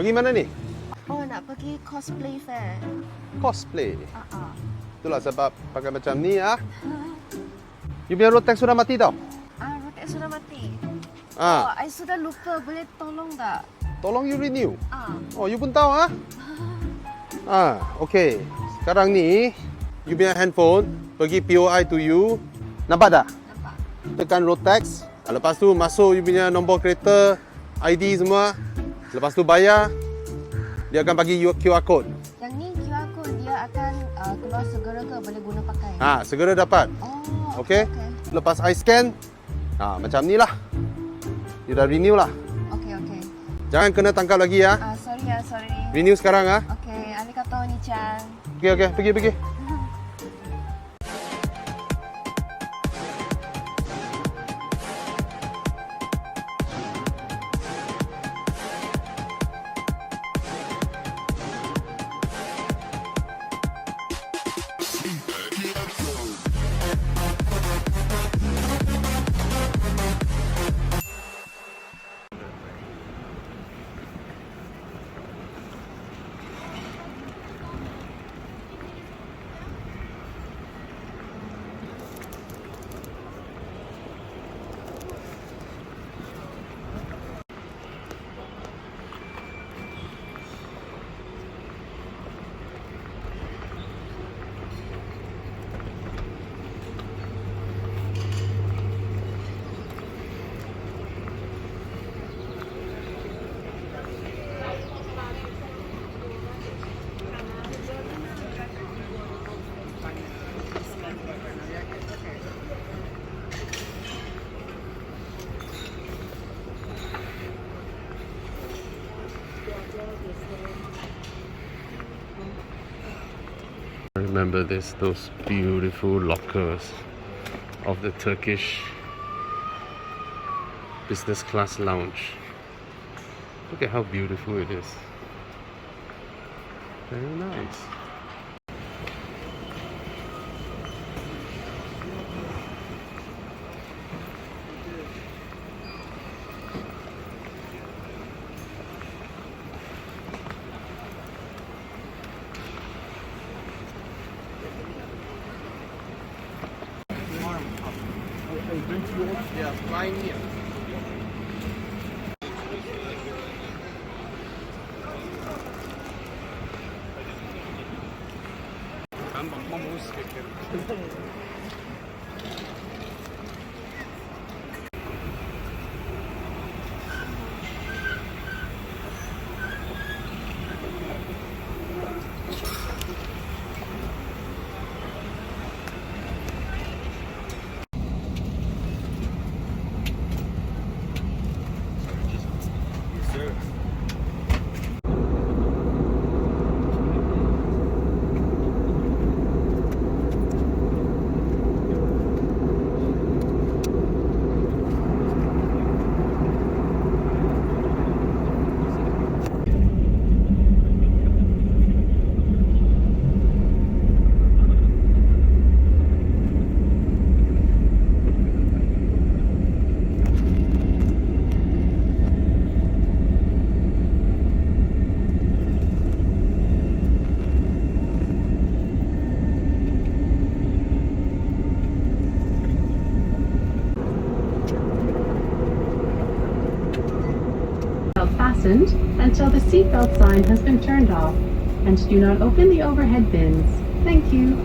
Pergi mana ni? Oh, nak pergi cosplay fair. Cosplay. Itulah sebab pakai macam ni ah. You punya road tax sudah mati tau. Road tax sudah mati. Ah. Oh, I sudah lupa. Boleh tolong tak? Tolong you renew. Oh, you pun tahu ah? Okay. Sekarang ni, you punya handphone pergi POI to you. Nampak tak? Nampak. Tekan road tax. Lepas tu masuk you punya nombor kereta, ID semua. Lepas tu bayar. Dia akan bagi you QR code. Yang ni QR code dia akan keluar segera ke boleh guna pakai? Segera dapat. Oh, okay. Lepas I scan, macam ni lah. You dah renew lah. Okay. Jangan kena tangkap lagi ya. Sorry. Renew sekarang ah. Okay, arigatou ni-chan. Okay, pergi. Remember this, those beautiful lockers of the Turkish business class lounge. Look at how beautiful it is. Very nice. Yeah, flying here. Fastened until the seatbelt sign has been turned off, and do not open the overhead bins. Thank you.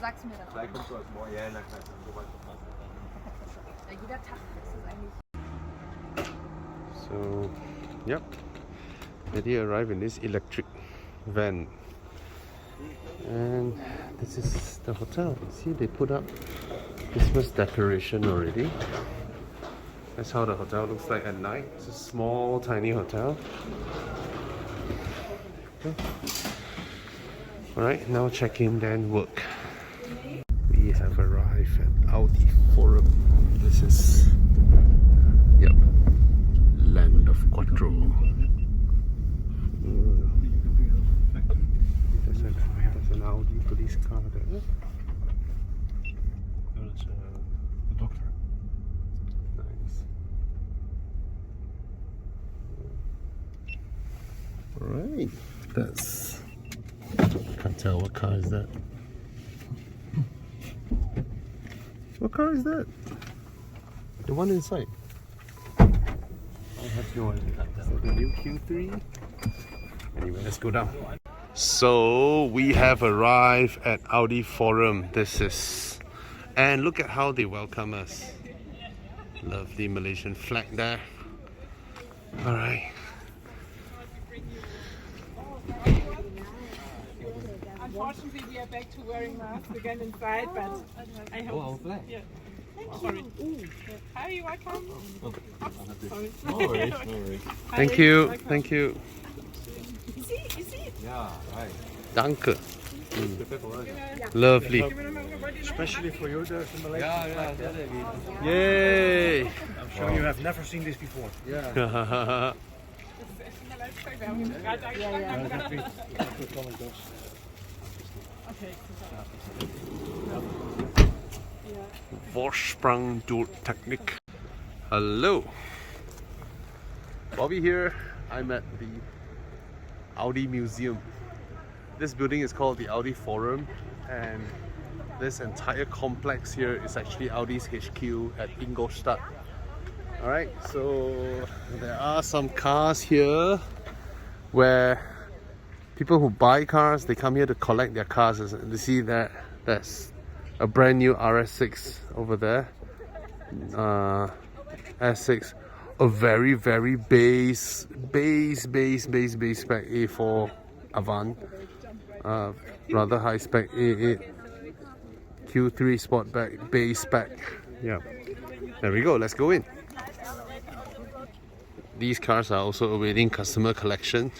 Sag's mir dann. Vielleicht kommst du als morgen. Ja, na klar, so weit verpasst. Ja, jeder Tag ist es eigentlich. So, yep. Eddie arrived in this electric van. And this is the hotel. See, they put up Christmas decoration already. That's how the hotel looks like at night. It's a small, tiny hotel. Okay. Alright, now check in, then work. We have arrived at Audi Forum. This is, yep, land of Quattro. There's an Audi police car there. That's the doctor. Nice. Alright, that's... Can't tell what car is that. What car is that? The one inside. I have no idea. So the new Q3. Anyway, let's go down. So we have arrived at Audi Forum. This is, and look at how they welcome us. Lovely Malaysian flag there. All right. Unfortunately, we are back to wearing masks again inside, but I hope. Oh, black. Yeah. Sorry. Hi, you welcome. Sorry. No worries, no worries. Thank Hi, you. welcome. Thank you. You see? Yeah, right. Danke. Lovely. Especially for you, there's a Malaysian Yeah, flag. yeah, Yay. I'm sure you have never seen this before. yeah. Wir haben ihn gerade angefangen, haben gedacht, okay, Vorsprung durch Technik. Hello. Bobby here. I'm at the Audi Museum. This building is called the Audi Forum, and this entire complex here is actually Audi's HQ at Ingolstadt. Alright, so there are some cars here where people who buy cars, they come here to collect their cars. You see that? That's a brand new RS6 over there. S6. A very, very base spec A4 Avant. Rather high spec A8 Q3 Sportback base spec. Yeah. There we go, let's go in. These cars are also awaiting customer collection.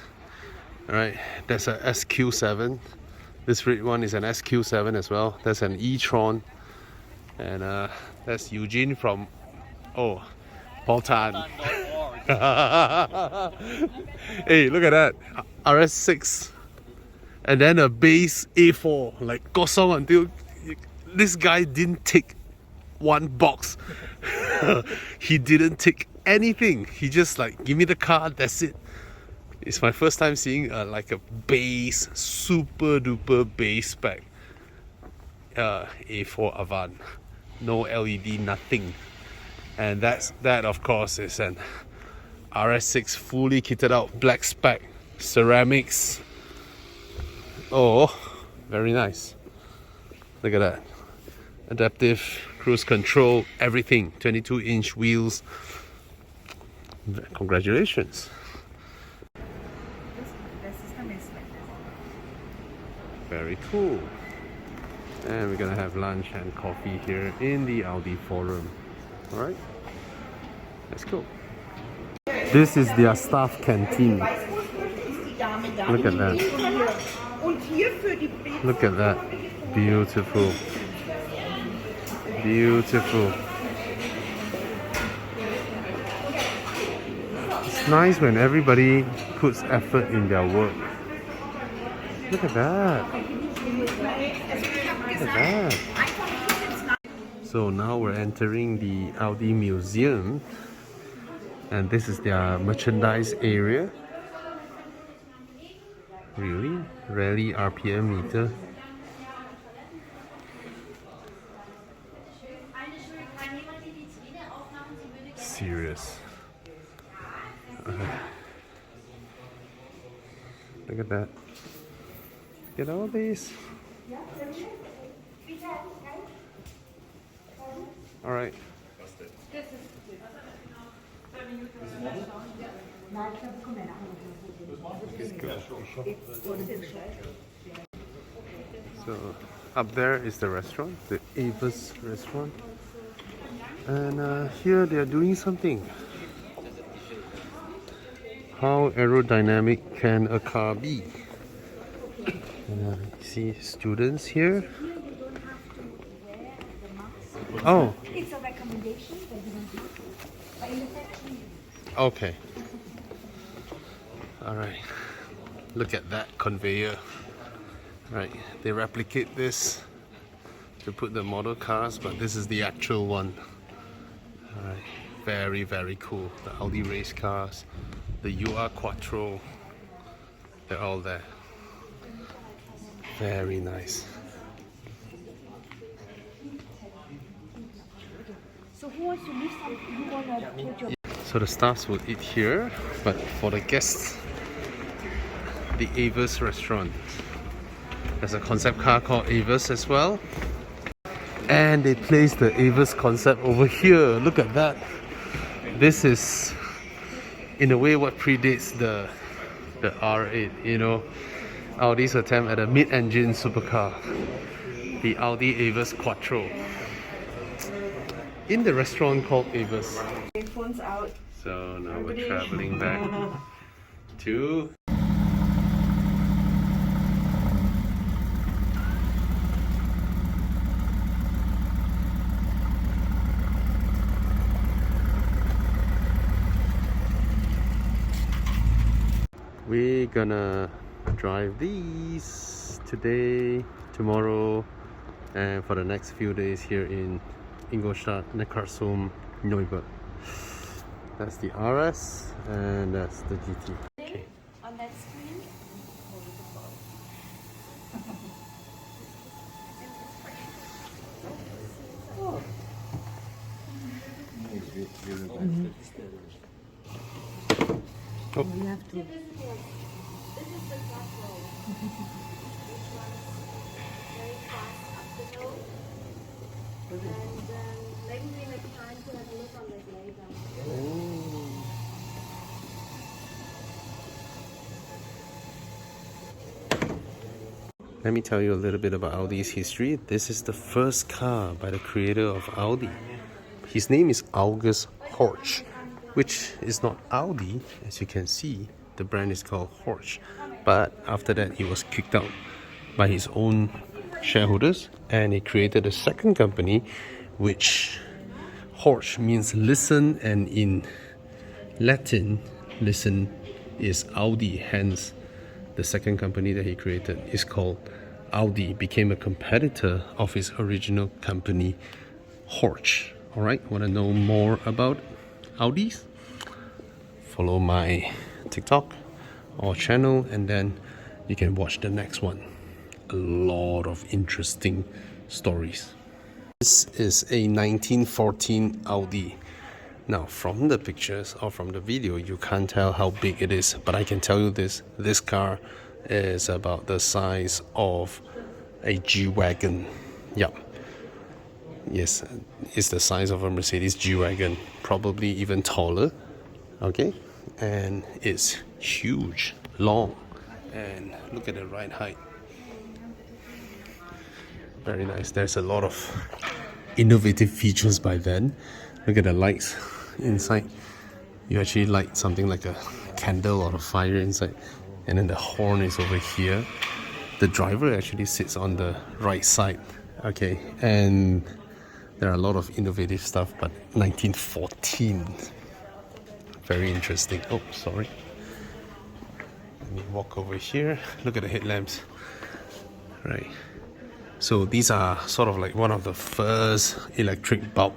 Alright, that's a SQ7. This red one is an SQ7 as well. That's an e-tron. And that's Eugene from, oh, Paul Tan. Hey, look at that. RS6. And then a base A4. Like, kosong until this guy didn't tick one box. He didn't tick anything. He just like, give me the car, that's it. It's my first time seeing like a base, super duper base spec A4 Avant. No LED, nothing. And that of course is an RS6 fully kitted out, black spec, ceramics. Oh, very nice. Look at that. Adaptive cruise control, everything. 22-inch wheels. Congratulations. Very cool. And we're gonna have lunch and coffee here in the Audi Forum. Alright, let's go. This is their staff canteen. Look at that. Look at that. Beautiful. Beautiful. It's nice when everybody puts effort in their work. Look at that. Look at that. So now we're entering the Audi Museum, and this is their merchandise area. Really? Rally RPM meter. Serious. Look at that. Look at all these. All right. So up there is the restaurant, the Avis restaurant, and here they are doing something. How aerodynamic can a car be? And, you see students here. Oh. It's a recommendation that you don't do. But in the factory. Okay. Alright. Look at that conveyor. Right. They replicate this to put the model cars, but this is the actual one. Alright. Very, very cool. The Audi race cars, the UR Quattro, they're all there. Very nice. So who wants to leave some? You want to put your... So the staffs will eat here, but for the guests, the Avis restaurant. There's a concept car called Avis as well. And they placed the Avis concept over here. Look at that. This is, in a way, what predates the R8, you know. Audi's attempt at a mid-engine supercar. The Audi Avis Quattro. In the restaurant called Avis. Phones out. So now we're traveling back to... We're gonna drive these today, tomorrow, and for the next few days here in Ingolstadt, Neckarsulm, Neuburg. That's the RS and that's the GT. Okay. On that screen. Oh. You have to. Let me tell you a little bit about Audi's history. This is the first car by the creator of Audi. His name is August Horch, which is not Audi, as you can see. The brand is called Horch. But after that, he was kicked out by his own shareholders, and he created a second company, which Horch means listen, and in Latin, listen is Audi. Hence, the second company that he created is called Audi, became a competitor of his original company, Horch. Alright, want to know more about Audis? Follow my TikTok or channel, and then you can watch the next one. A lot of interesting stories. This is a 1914 Audi. Now, from the pictures or from the video, you can't tell how big it is, but I can tell you this car is about the size of a G-Wagon. Yeah. Yes, it's the size of a Mercedes G-Wagon, probably even taller. Okay, and it's huge, long, and look at the ride height. Very nice. There's a lot of innovative features by then. Look at the lights inside. You actually light something like a candle or a fire inside, and then the horn is over here. The driver actually sits on the right side. Okay, and there are a lot of innovative stuff, but 1914. Very interesting. Oh, sorry. Let me walk over here. Look at the headlamps. Right. So these are sort of like one of the first electric bulb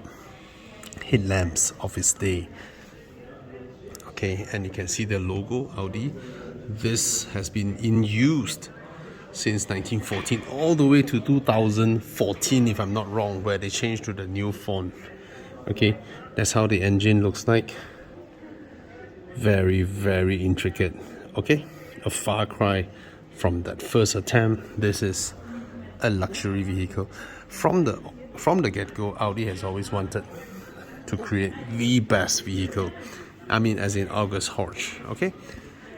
headlamps of its day. Okay, and you can see the logo, Audi. This has been in use since 1914 all the way to 2014, if I'm not wrong, where they changed to the new font. Okay, that's how the engine looks like. Very, very intricate. Okay, a far cry from that first attempt. This is a luxury vehicle. From the get-go, Audi has always wanted to create the best vehicle I mean as in August Horch, okay?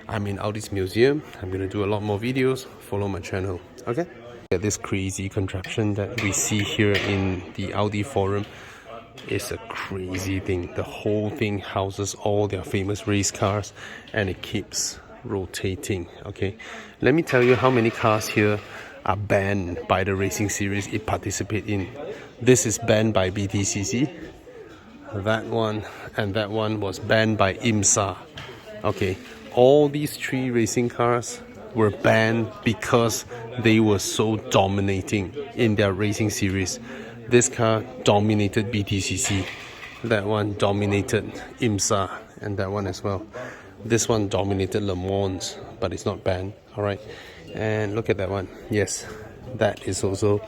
I'm in Audi's museum. I'm gonna do a lot more videos. Follow my channel, okay? This crazy contraption that we see here in the Audi forum is a crazy thing. The whole thing houses all their famous race cars and it keeps rotating, okay? Let me tell you how many cars here are banned by the racing series it participates in. This is banned by BTCC. That one and that one was banned by IMSA, okay? All these 3 racing cars were banned because they were so dominating in their racing series. This car dominated BTCC, that one dominated IMSA, and that one as well. This one dominated Le Mans, but it's not banned, alright? And look at that one. Yes, that is also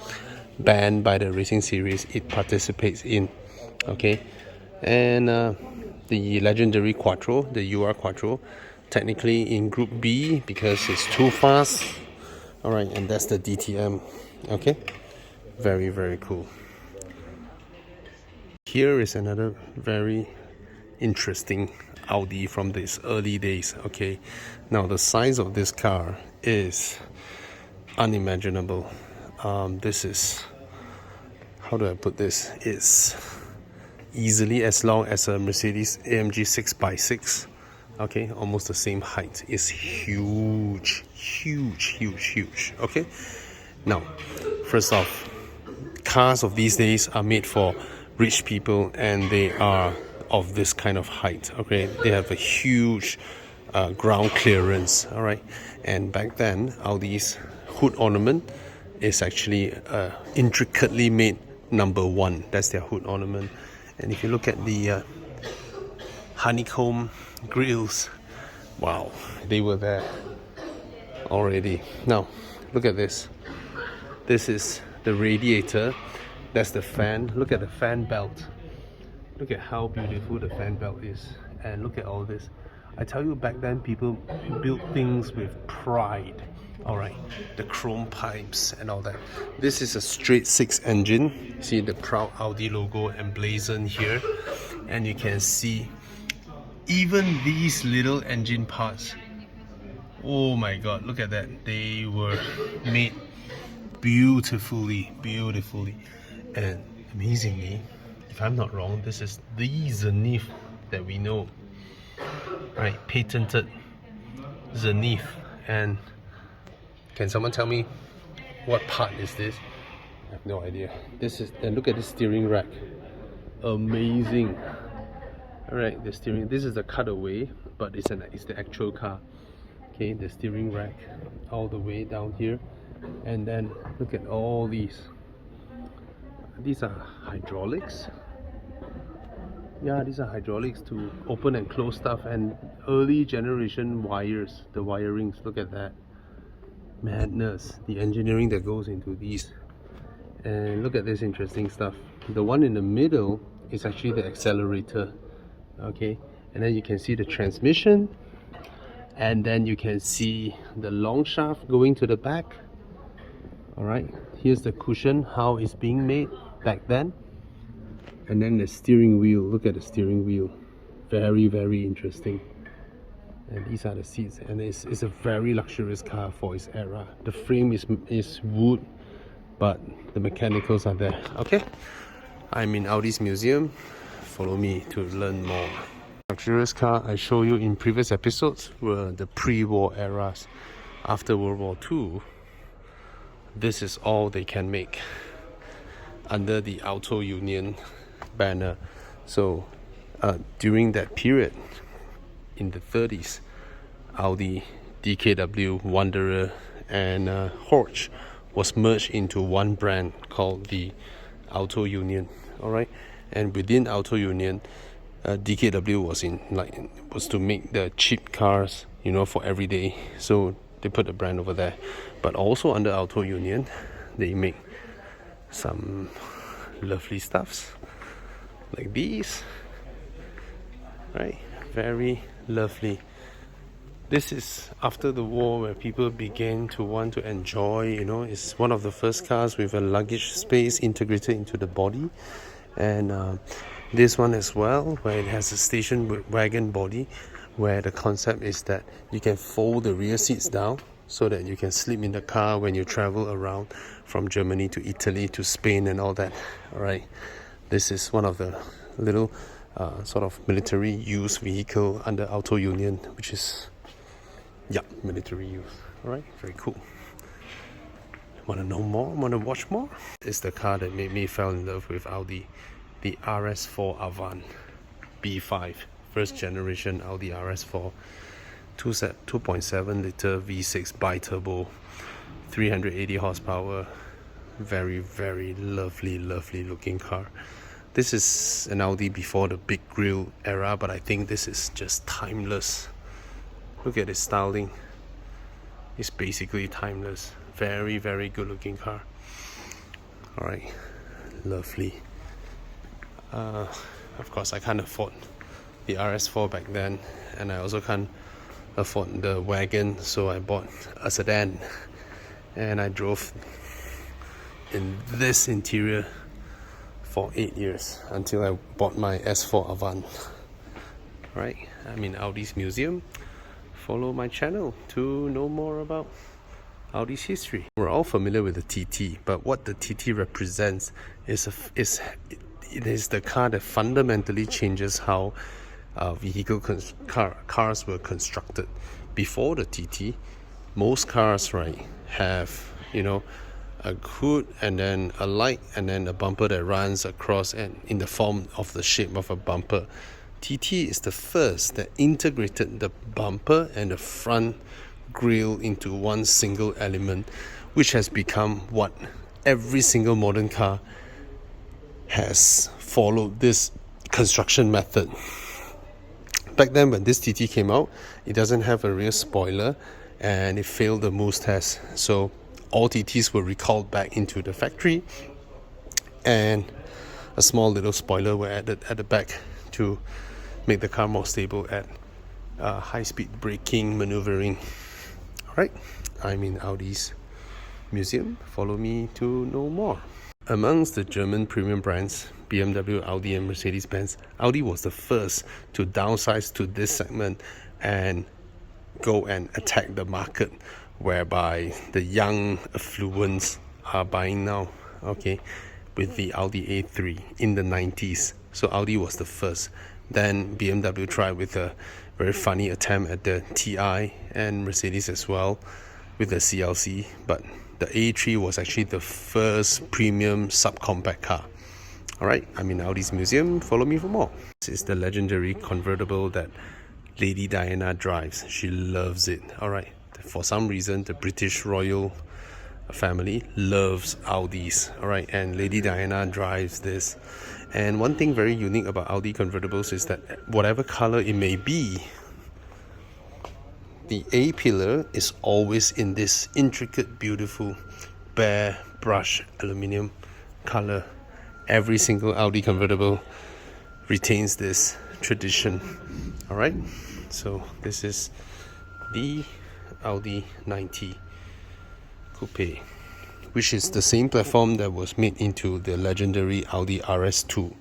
banned by the racing series it participates in, okay? And the legendary Quattro, the UR Quattro, technically in Group B because it's too fast. Alright, and that's the DTM, okay? Very, very cool. Here is another very interesting Audi from these early days, okay? Now the size of this car is unimaginable. This is, how do I put this? It's easily as long as a Mercedes AMG 6x6, okay? Almost the same height. It's huge, huge, huge, huge, okay? Now, first off, cars of these days are made for rich people and they are of this kind of height, okay? They have a huge ground clearance, all right? And back then, Audi's hood ornament is actually intricately made #1. That's their hood ornament. And if you look at the honeycomb grills, wow, they were there already. Now, look at this. This is the radiator. That's the fan. Look at the fan belt. Look at how beautiful the fan belt is. And look at all this. I tell you, back then people built things with pride. Alright, the chrome pipes and all that. This is a straight 6 engine. See the proud Audi logo emblazoned here. And you can see even these little engine parts. Oh my god, look at that. They were made beautifully. And amazingly, if I'm not wrong, this is the Zenith that we know. Right, patented Zenith. And can someone tell me what part is this? I have no idea. This is, and look at the steering rack. Amazing. Alright, the steering, this is the cutaway, but it's the actual car. Okay, the steering rack all the way down here. And then look at all these. These are hydraulics. Yeah, these are hydraulics to open and close stuff, and early generation wires, the wirings, look at that. Madness, the engineering that goes into these. And look at this interesting stuff. The one in the middle is actually the accelerator, okay? And then you can see the transmission, and then you can see the long shaft going to the back. Alright, here's the cushion, how it's being made back then. And then the steering wheel, look at the steering wheel. Very, very interesting. And these are the seats, and it's a very luxurious car for its era. The frame is wood, but the mechanicals are there, okay? I'm in Audi's museum. Follow me to learn more. Luxurious car I showed you in previous episodes were the pre-war eras. After World War II, this is all they can make under the Auto Union banner. So during that period in the 30s, Audi, DKW, Wanderer and Horch was merged into one brand called the Auto Union. Alright, and within Auto Union, DKW was to make the cheap cars, you know, for everyday. So they put a brand over there. But also under Auto Union, they make some lovely stuffs like these, right? Very lovely. This is after the war where people began to want to enjoy, you know, it's one of the first cars with a luggage space integrated into the body. And This one as well, where it has a station wagon body, where the concept is that you can fold the rear seats down so that you can sleep in the car when you travel around from Germany to Italy to Spain and all that. Alright, this is one of the little sort of military use vehicle under Auto Union, which is, yeah, military use. Alright, very cool. Want to know more? Want to watch more? It's the car that made me fall in love with Audi, the RS4 Avant B5, first generation Audi RS4, 2.7 liter V6 bi-turbo, 380 horsepower. Very, very lovely looking car. This is an Audi before the big grille era, but I think this is just timeless. Look at its styling. It's basically timeless. Very, very good looking car. Alright, lovely. Of course, I can't afford the RS4 back then, and I also can't afford the wagon, so I bought a sedan, and I drove in this interior for 8 years until I bought my S4 Avant. Right, I'm in Audi's museum. Follow my channel to know more about Audi's history. We're all familiar with the TT, but what the TT represents is it is the car that fundamentally changes how cars were constructed. Before the TT, most cars, right, have, you know, a hood and then a light and then a bumper that runs across and in the form of the shape of a bumper. TT is the first that integrated the bumper and the front grille into one single element, which has become what every single modern car has followed, this construction method. Back then when this TT came out, it doesn't have a rear spoiler and it failed the Moose test, so all TTs were recalled back into the factory and a small little spoiler were added at the back to make the car more stable at high-speed braking maneuvering. Alright, I'm in Audi's museum. Follow me to know more. Amongst the German premium brands, BMW, Audi and Mercedes-Benz, Audi was the first to downsize to this segment and go and attack the market, whereby the young affluents are buying now, okay, with the Audi A3 in the 90s. So Audi was the first. Then BMW tried with a very funny attempt at the TI, and Mercedes as well with the CLC, but the A3 was actually the first premium subcompact car. Alright, I'm in Audi's museum. Follow me for more. This is the legendary convertible that Lady Diana drives. She loves it. Alright, for some reason the British royal family loves Audis. Alright, and Lady Diana drives this. And one thing very unique about Audi convertibles is that whatever color it may be, the A pillar is always in this intricate, beautiful, bare brush aluminium color. Every single Audi convertible retains this tradition. Alright, so this is the Audi 90 Coupe, which is the same platform that was made into the legendary Audi RS2.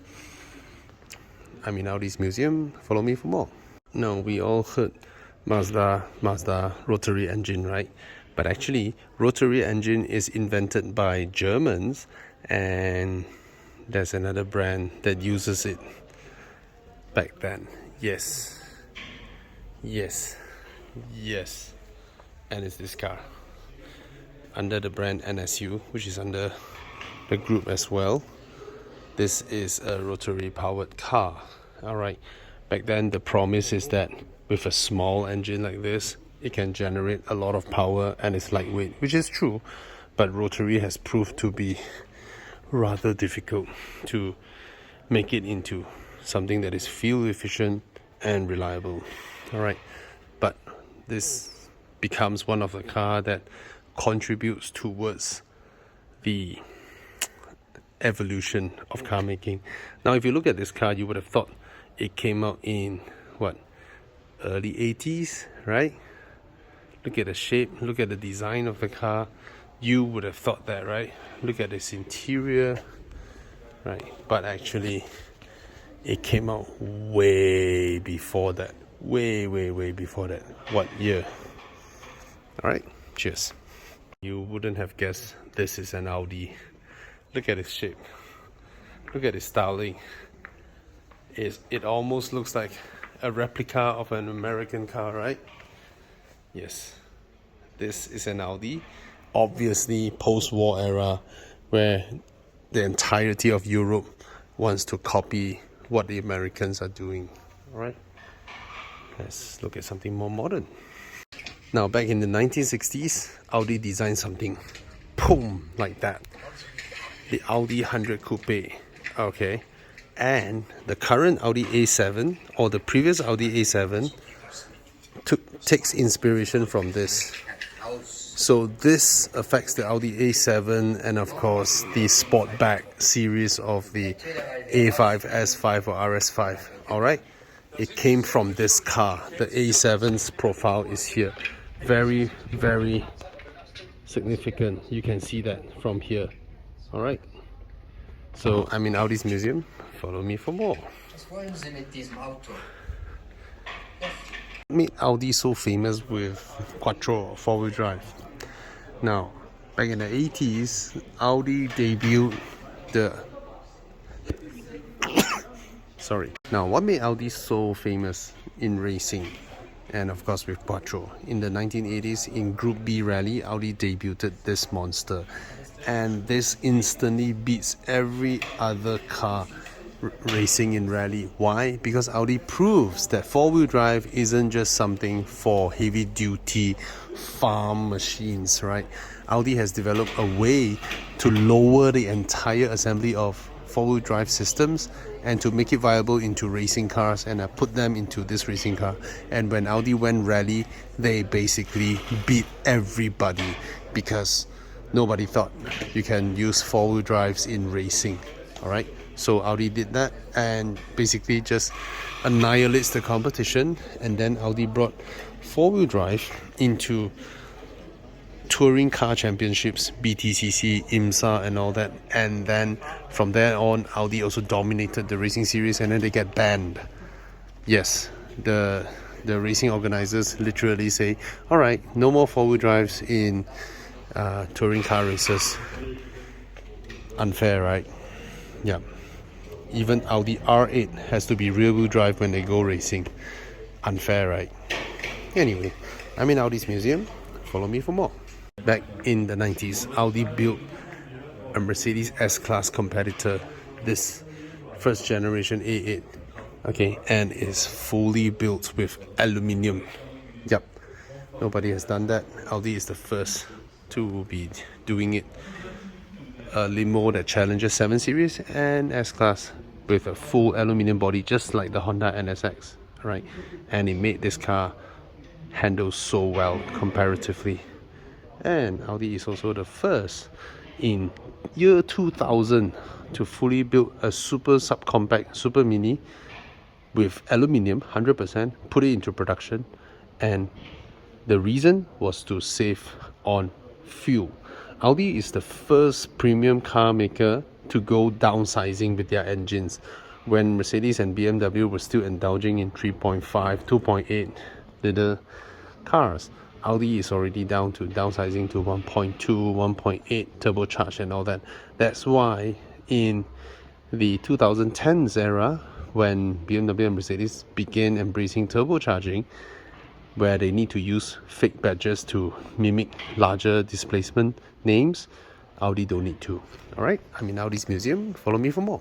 I'm in Audi's museum. Follow me for more. Now, we all heard Mazda rotary engine, right? But actually, rotary engine is invented by Germans, and there's another brand that uses it back then. Yes. And it's this car under the brand NSU, which is under the group as well. This is a rotary powered car. Alright, back then the promise is that with a small engine like this, it can generate a lot of power and it's lightweight, which is true, but rotary has proved to be rather difficult to make it into something that is fuel efficient and reliable. Alright, but this becomes one of the car that contributes towards the evolution of car making. Now, if you look at this car, you would have thought it came out in what, early 80s, right? Look at the shape, look at the design of the car. You would have thought that, right? Look at its interior, right? But actually, It came out way before that. Way before that. What year? Alright, cheers. You wouldn't have guessed this is an Audi. Look at its shape. Look at its styling. It almost looks like a replica of an American car, right? Yes. This is an Audi. Obviously, post-war era, where the entirety of Europe wants to copy what the Americans are doing. Alright? Let's look at something more modern. Now, back in the 1960s, Audi designed something, boom, like that. The Audi 100 Coupe, okay? And the current Audi A7, or the previous Audi A7, takes inspiration from this. So this affects the Audi A7 and of course the Sportback series of the A5, S5 or RS5, alright? It came from this car. The A7's profile is here. Very significant. You can see that from here. Alright. So I'm in Audi's museum. Follow me for more. What made Audi so famous with Quattro, four-wheel drive? Now, back in the 80s, Audi debuted the... Now, what made Audi so famous in racing? And of course with Quattro. In the 1980s, in Group B rally, Audi debuted this monster. And this instantly beats every other car racing in rally. Why? Because Audi proves that four-wheel drive isn't just something for heavy-duty farm machines, right? Audi has developed a way to lower the entire assembly of four-wheel drive systems and to make it viable into racing cars, and I put them into this racing car. And when Audi went rally, they basically beat everybody because nobody thought you can use four-wheel drives in racing. Alright, so Audi did that and basically just annihilates the competition, and then Audi brought four-wheel drive into touring car championships, BTCC, IMSA and all that, and then from there on Audi also dominated the racing series, and then they get banned. Yes, the racing organizers literally say, alright, no more four-wheel drives in touring car races. Unfair, right? Yeah. Even Audi R8 has to be rear-wheel drive when they go racing. Unfair, right? Anyway, I'm in Audi's museum. Follow me for more. Back in the 90s, Audi built a Mercedes S-Class competitor, this first generation A8, okay, and is fully built with aluminium. Yep, nobody has done that. Audi is the first to be doing it. A limo that challenges 7 Series and S-Class with a full aluminium body, just like the Honda NSX, right? And it made this car handle so well comparatively. And Audi is also the first in year 2000 to fully build a super subcompact, super mini with aluminium, 100%, put it into production. And the reason was to save on fuel. Audi is the first premium car maker to go downsizing with their engines. When Mercedes and BMW were still indulging in 3.5, 2.8 liter cars, Audi is already down to downsizing to 1.2, 1.8 turbocharged and all that. That's why in the 2010s era, when BMW and Mercedes began embracing turbocharging, where they need to use fake badges to mimic larger displacement names, Audi don't need to. Alright, I'm in Audi's museum. Follow me for more.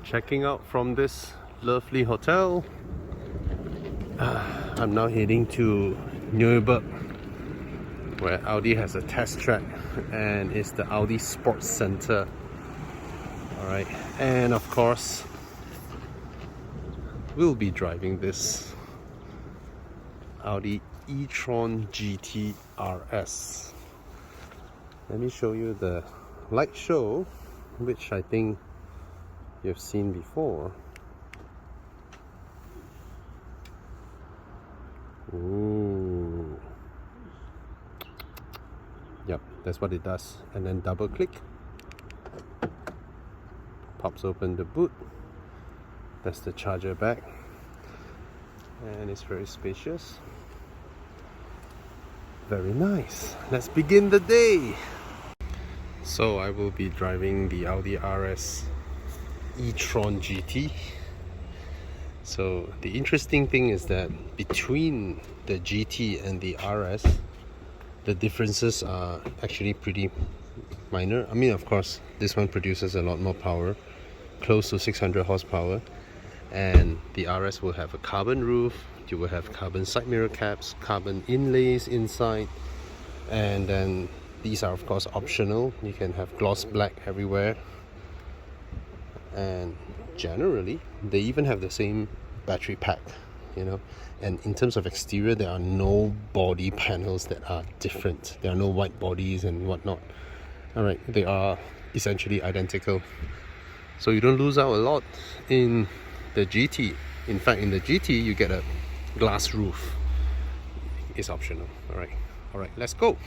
Checking out from this lovely hotel. I'm now heading to Nuremberg, where Audi has a test track, and it's the Audi Sports Center. Alright, and of course, we'll be driving this Audi e-tron GT RS. Let me show you the light show, which I think you've seen before. Ooh. Yep, that's what it does. And then double click, pops open the boot, That's the charger back, and it's very spacious. Very nice. Let's begin the day. So I will be driving the Audi RS e-tron GT. So the interesting thing is that between the GT and the RS, the differences are actually pretty minor. I mean, of course, this one produces a lot more power, close to 600 horsepower, and the RS will have a carbon roof. You will have carbon side mirror caps, carbon inlays inside, and then these are of course optional. You can have gloss black everywhere, and generally they even have the same battery pack, you know. And in terms of exterior, there are no body panels that are different. There are no white bodies and whatnot. Alright, they are essentially identical, so you don't lose out a lot in the GT. In fact, in the GT you get a glass roof. It's optional. Alright, let's go.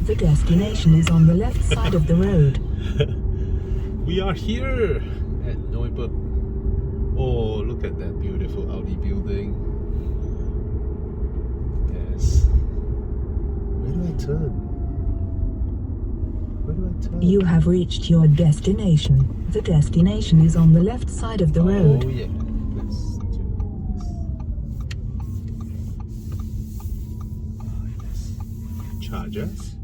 The destination is on the left side of the road. We are here at Maybach. Oh, look at that beautiful Audi building. Yes. Where do I turn? Where do I turn? You have reached your destination. The destination is on the left side of the road. Oh yeah. Let's do this. Yes. Chargers.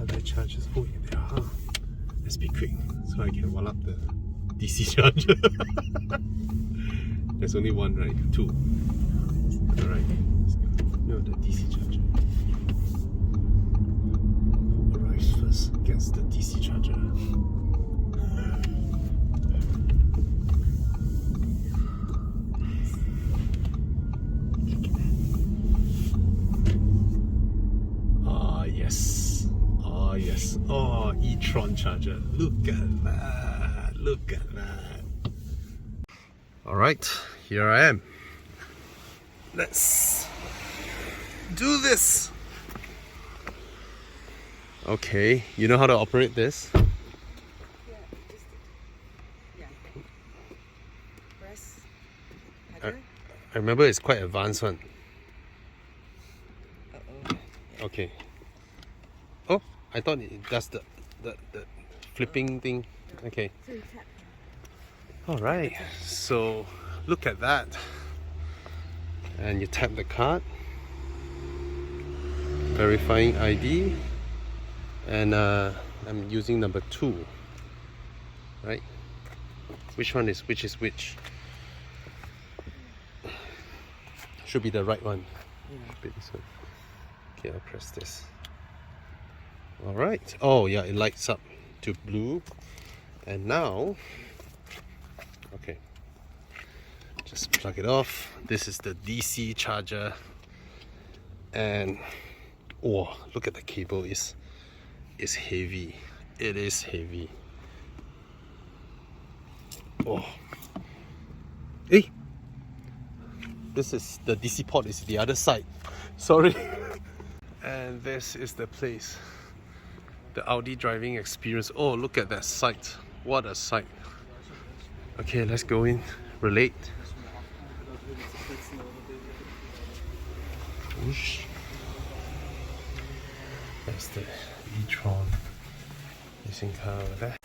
Are there chargers? Oh yeah, there are. Let's be quick so I can wall up the DC charger. There's only one, right? Two. Alright, let's go. No, the DC charger. Who arrives first gets the DC charger. Ah, yes. Oh yes. Oh, e-tron charger. Look at that. Look at that. Alright, here I am. Let's do this. Okay, you know how to operate this? Press. I remember it's quite advanced one. Okay. Oh, I thought it does the flipping thing. Okay. Alright, so look at that. And you tap the card, verifying ID, and I'm using number 2, right? Which one is which? Should be the right one. Should be this one. Okay, I'll press this. Alright. Oh yeah, it lights up to blue. And now, okay, just plug it off. This is the DC charger. And oh, look at the cable. It's heavy. It is heavy. Oh. Hey! This is the DC port is the other side. Sorry. And this is the place. The Audi driving experience. Oh, look at that sight. What a sight. Okay, let's go in. Relate. Whoosh. That's the e-tron racing car over there.